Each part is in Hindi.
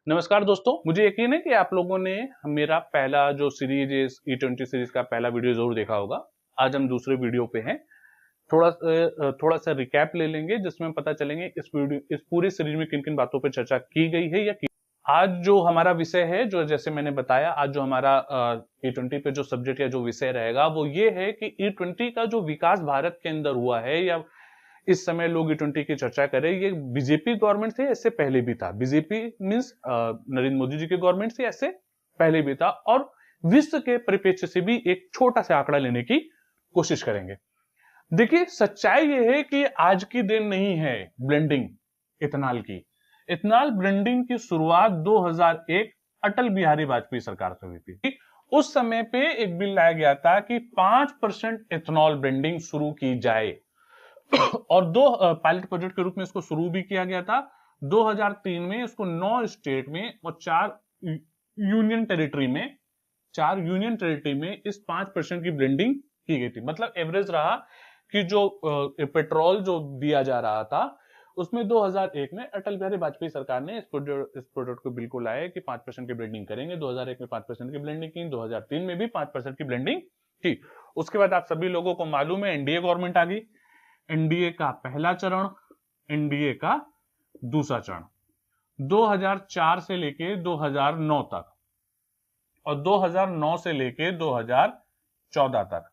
नमस्कार दोस्तों, मुझे यकीन है कि आप लोगों ने मेरा पहला जो सीरीज है E20 सीरीज का पहला वीडियो जरूर देखा होगा। आज हम दूसरे वीडियो पे हैं। थोड़ा सा रिकैप ले लेंगे जिसमें पता चलेंगे इस पूरी सीरीज में किन किन बातों पे चर्चा की गई है या की। आज जो हमारा विषय है, जो जैसे मैंने बताया, आज जो हमारा E20 पे जो सब्जेक्ट या जो विषय रहेगा वो ये है कि E20 का जो विकास भारत के अंदर हुआ है या इस समय लोग E20 की चर्चा करें, ये बीजेपी गवर्नमेंट से इससे पहले भी था। बीजेपी मींस नरेंद्र मोदी जी के गवर्नमेंट से ऐसे पहले भी था और विश्व के परिप्रेक्ष्य से भी एक छोटा सा आंकड़ा लेने की कोशिश करेंगे। देखिए, सच्चाई ये है कि आज की दिन नहीं है ब्लेंडिंग इथेनॉल की। इथेनॉल ब्लेंडिंग की शुरुआत 2001 अटल बिहारी वाजपेयी सरकार से हुई थी। उस समय पे एक बिल लाया गया था कि 5% इथेनॉल ब्लेंडिंग शुरू की जाए और दो पायलट प्रोजेक्ट के रूप में इसको शुरू भी किया गया था। 2003 में इसको 9 स्टेट में और 4 यूनियन टेरिटरी में इस 5% की ब्लेंडिंग की गई थी। मतलब एवरेज रहा कि जो पेट्रोल जो दिया जा रहा था उसमें 2001 में अटल बिहारी वाजपेयी सरकार ने इस प्रोडक्ट को बिल को लाया कि 5% की ब्लेंडिंग करेंगे। 2001 में 5% की ब्लेंडिंग की, 2003 में भी 5% की ब्लेंडिंग की। उसके बाद आप सभी लोगों को मालूम है एनडीए गवर्नमेंट आ गई। एनडीए का पहला चरण, एनडीए का दूसरा चरण 2004 से लेके 2009 तक और 2009 से लेके 2014 तक।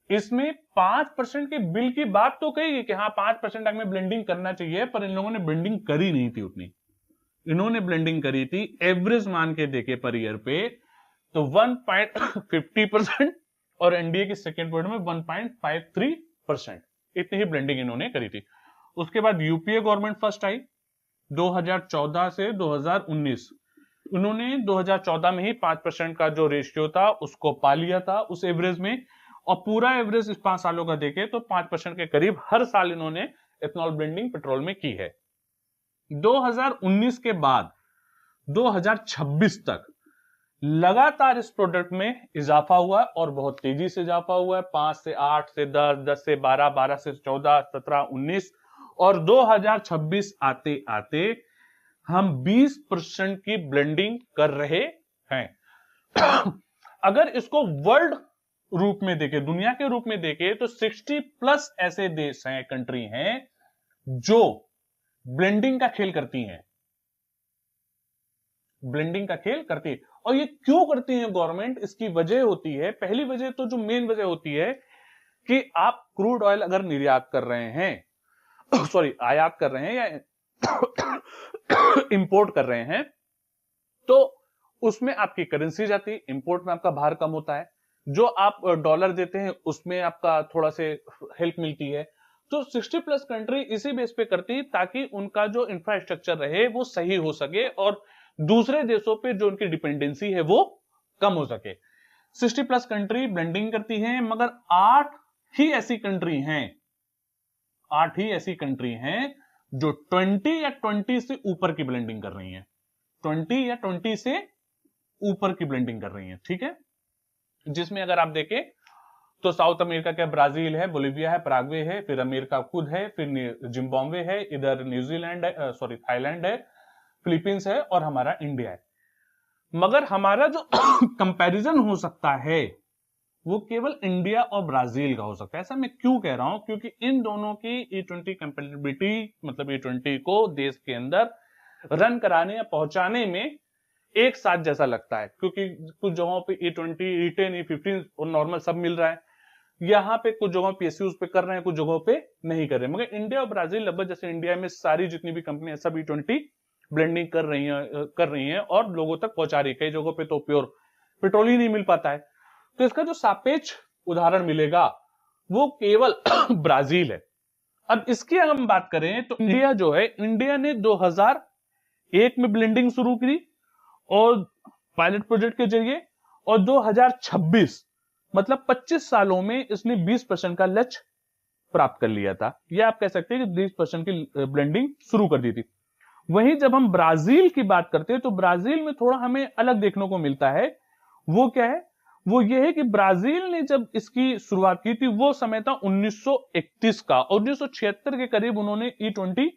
इसमें 5% के बिल की बात तो कही कि हाँ 5% में ब्लेंडिंग करना चाहिए, पर इन लोगों ने ब्लेंडिंग करी नहीं थी उतनी। इन्होंने ब्लेंडिंग करी थी एवरेज मान के देखे पर ईयर पे तो 1.50% और एनडीए की सेकेंड पॉइंट में 1.53%। इतनी ही ब्लेंडिंग इन्होंने करी थी। उसके बाद यूपीए गवर्नमेंट फर्स्ट आई 2014 से 2019। उन्होंने 2014 में ही 5% का जो रेशियो था उसको पा लिया था उस एवरेज में, और पूरा एवरेज इस 5 सालों का देखें तो 5% के करीब हर साल इन्होंने इथेनॉल ब्लेंडिंग पेट्रोल में की है। 2019 के बाद 2026 तक लगातार इस प्रोडक्ट में इजाफा हुआ है और बहुत तेजी से इजाफा हुआ है। 5 से 8 से 10, 10 से 12, 12 से 14, 17, 19 और 2026 आते आते हम 20% की ब्लेंडिंग कर रहे हैं। अगर इसको वर्ल्ड रूप में देखें, दुनिया के रूप में देखें तो 60+ ऐसे देश हैं, कंट्री हैं जो ब्लेंडिंग का खेल करती हैं। ब्लेंडिंग का खेल करती है। और ये क्यों करती है गवर्नमेंट, इसकी वजह होती है, पहली वजह तो जो मेन वजह होती है कि आप क्रूड ऑयल अगर निर्यात कर रहे हैं सॉरी आयात कर रहे हैं या इंपोर्ट कर रहे हैं तो उसमें आपकी करेंसी जाती है, इंपोर्ट में आपका भार कम होता है। जो आप डॉलर देते हैं उसमें आपका थोड़ा से हेल्प मिलती है। तो 60+ कंट्री इसी बेस पे करती है ताकि उनका जो इंफ्रास्ट्रक्चर रहे वो सही हो सके और दूसरे देशों पे जो उनकी डिपेंडेंसी है वो कम हो सके। 60+ कंट्री ब्लेंडिंग करती हैं, मगर 8 ही ऐसी कंट्री हैं जो 20 या 20 से ऊपर की ब्लेंडिंग कर रही हैं। 20 या 20 से ऊपर की ब्लेंडिंग कर रही हैं, ठीक है। जिसमें अगर आप देखें तो साउथ अमेरिका का ब्राजील है, बोलिविया है, पराग्वे है, फिर अमेरिका खुद है, फिर जिम्बाब्वे है, इधर न्यूजीलैंड है, सॉरी थाईलैंड है, फिलीपींस है और हमारा इंडिया है। मगर हमारा जो कंपैरिजन हो सकता है वो केवल इंडिया और ब्राजील का हो सकता है। ऐसा मैं क्यों कह रहा हूं, क्योंकि इन दोनों की E20 कंपेटिबिलिटी, मतलब E20 को देश के अंदर रन कराने या पहुंचाने में एक साथ जैसा लगता है, क्योंकि कुछ जगहों पे E20, E10, E15 और नॉर्मल सब मिल रहा है। यहाँ पे कुछ जगहों PSUs पे कर रहे हैं, कुछ जगहों पे नहीं कर रहे। मगर इंडिया और ब्राजील लगभग, जैसे इंडिया में सारी जितनी भी कंपनी सब E20 ब्लेंडिंग कर रही हैं और लोगों तक पहुंचा रही है। कई जगहों पे तो प्योर पेट्रोल ही नहीं मिल पाता है। तो इसका जो सापेक्ष उदाहरण मिलेगा वो केवल ब्राजील है। अब इसकी अगर हम बात करें तो इंडिया जो है, इंडिया ने 2001 में ब्लेंडिंग शुरू की और पायलट प्रोजेक्ट के जरिए, और 2026 मतलब 25 सालों में इसने 20% का लक्ष्य प्राप्त कर लिया था। यह आप कह सकते हैं कि 20% की ब्लेंडिंग शुरू कर दी थी। वहीं जब हम ब्राजील की बात करते हैं तो ब्राजील में थोड़ा हमें अलग देखने को मिलता है। वो क्या है, वो ये है कि ब्राजील ने जब इसकी शुरुआत की थी वो समय था 1931 का, और 1976 के करीब उन्होंने E20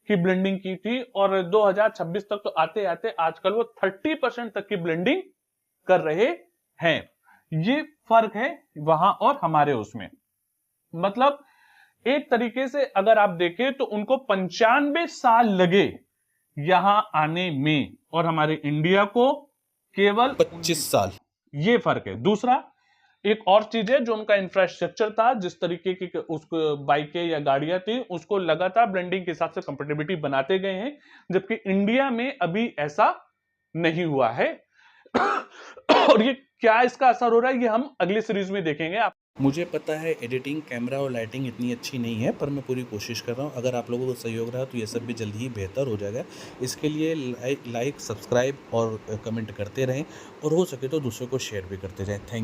की ब्लेंडिंग की थी और 2026 तक तो आते आते आजकल वो 30% तक की ब्लेंडिंग कर रहे हैं। ये फर्क है वहां और हमारे उसमें। मतलब एक तरीके से अगर आप देखें तो उनको 95 साल लगे यहां आने में और हमारे इंडिया को केवल 25 साल। ये फर्क है। दूसरा एक और चीज है, जो उनका इंफ्रास्ट्रक्चर था, जिस तरीके की उसको बाइकें या गाड़ियां थी, उसको लगातार ब्लेंडिंग के हिसाब से कंपेटेबिलिटी बनाते गए हैं, जबकि इंडिया में अभी ऐसा नहीं हुआ है। और ये क्या इसका असर हो रहा है, ये हम अगले सीरीज में देखेंगे। आप मुझे पता है एडिटिंग, कैमरा और लाइटिंग इतनी अच्छी नहीं है, पर मैं पूरी कोशिश कर रहा हूँ। अगर आप लोगों को सहयोग रहा तो ये सब भी जल्दी ही बेहतर हो जाएगा। इसके लिए लाइक, सब्सक्राइब और कमेंट करते रहें और हो सके तो दूसरों को शेयर भी करते जाएं। थैंक